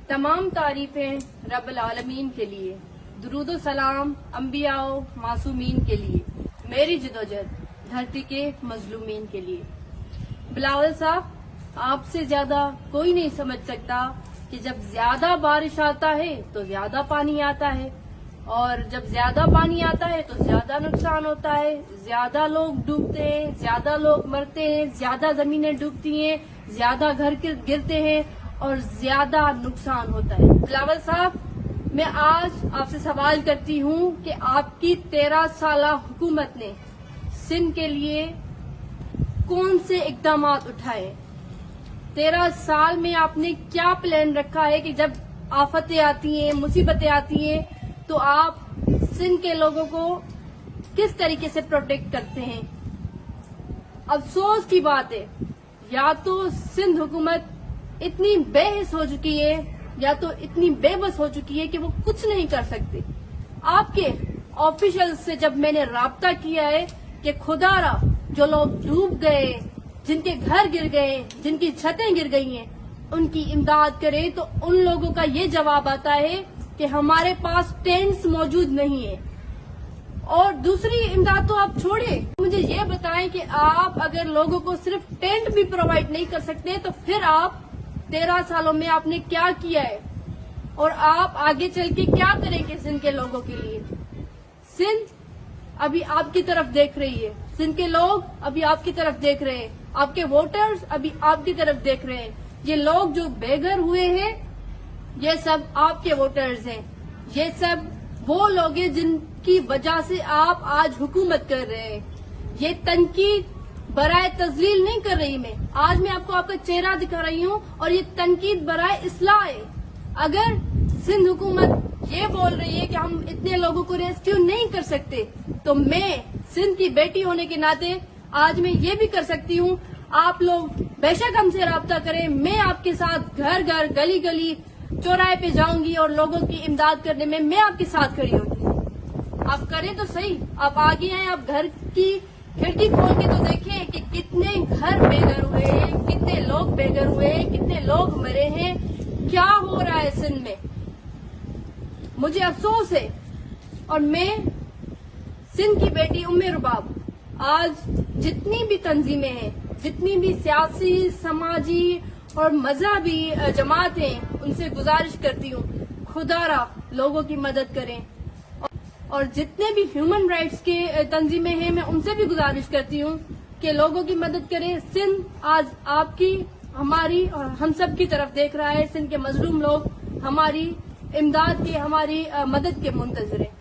तमाम तारीफें रब्बुल आलमीन के लिए, दुरूद व सलाम अंबिया व मासूमीन के लिए, मेरी जिदोजहद धरती के मजलूमीन के लिए। बिलावल साहब, आपसे ज्यादा कोई नहीं समझ सकता कि जब ज्यादा बारिश आता है तो ज्यादा पानी आता है, और जब ज्यादा पानी आता है तो ज्यादा नुकसान होता है, ज्यादा लोग डूबते हैं, ज्यादा लोग मरते हैं, ज्यादा जमीनें डूबती हैं, ज्यादा घर गिरते हैं और ज्यादा नुकसान होता है। बिलावल साहब, मैं आज आपसे सवाल करती हूँ कि आपकी 13 साला हुकूमत ने सिंध के लिए कौन से इकदाम उठाए? 13 साल में आपने क्या प्लान रखा है कि जब आफतें आती हैं, मुसीबतें आती हैं, तो आप सिंध के लोगों को किस तरीके से प्रोटेक्ट करते हैं? अफसोस की बात है, या तो सिंध हुकूमत इतनी बेहिस हो चुकी है या तो इतनी बेबस हो चुकी है कि वो कुछ नहीं कर सकते। आपके ऑफिशियल से जब मैंने राब्ता किया है कि खुदारा जो लोग डूब गए, जिनके घर गिर गए, जिनकी छतें गिर गई हैं, उनकी इमदाद करें, तो उन लोगों का ये जवाब आता है कि हमारे पास टेंट्स मौजूद नहीं है। और दूसरी इमदाद तो आप छोड़े, मुझे ये बताएं कि आप अगर लोगों को सिर्फ टेंट भी प्रोवाइड नहीं कर सकते तो फिर आप 13 सालों में आपने क्या किया है और आप आगे चल के क्या करेंगे सिंध के लोगों के लिए? सिंध अभी आपकी तरफ देख रही है, सिंध के लोग अभी आपकी तरफ देख रहे हैं, आपके वोटर्स अभी आपकी तरफ देख रहे हैं। ये लोग जो बेघर हुए हैं, ये सब आपके वोटर्स हैं, ये सब वो लोग हैं जिनकी वजह से आप आज हुकूमत कर रहे हैं। ये तनकीद बराए तजलील नहीं कर रही मैं, आज मैं आपको आपका चेहरा दिखा रही हूँ, और ये तनकीद बराए इस्लाह है। अगर सिंध हुकूमत ये बोल रही है कि हम इतने लोगों को रेस्क्यू नहीं कर सकते, तो मैं सिंध की बेटी होने के नाते आज मैं ये भी कर सकती हूँ। आप लोग बेशक हमसे राब्ता करें, मैं आपके साथ घर घर, गली गली, चौराहे पे जाऊंगी और लोगों की इमदाद करने में मैं आपके साथ खड़ी होंगी। आप करें तो सही, आप आगे आए, आप घर की खिड़की खोल के तो देखें कि कितने घर बेघर हुए हैं, कितने लोग बेघर हुए हैं, कितने लोग मरे हैं, क्या हो रहा है सिंध में। मुझे अफसोस है, और मैं सिंध की बेटी उम्मे रुबाब आज जितनी भी तंजीमें हैं, जितनी भी सियासी, समाजी और मजहबी जमात हैं, उनसे गुजारिश करती हूँ, खुदारा लोगों की मदद करें। और जितने भी ह्यूमन राइट्स के तंजीमें हैं, मैं उनसे भी गुजारिश करती हूँ कि लोगों की मदद करें। सिंध आज आपकी, हमारी और हम सब की तरफ देख रहा है। सिंध के मजलूम लोग हमारी इमदाद के, हमारी मदद के मुंतज़िर हैं।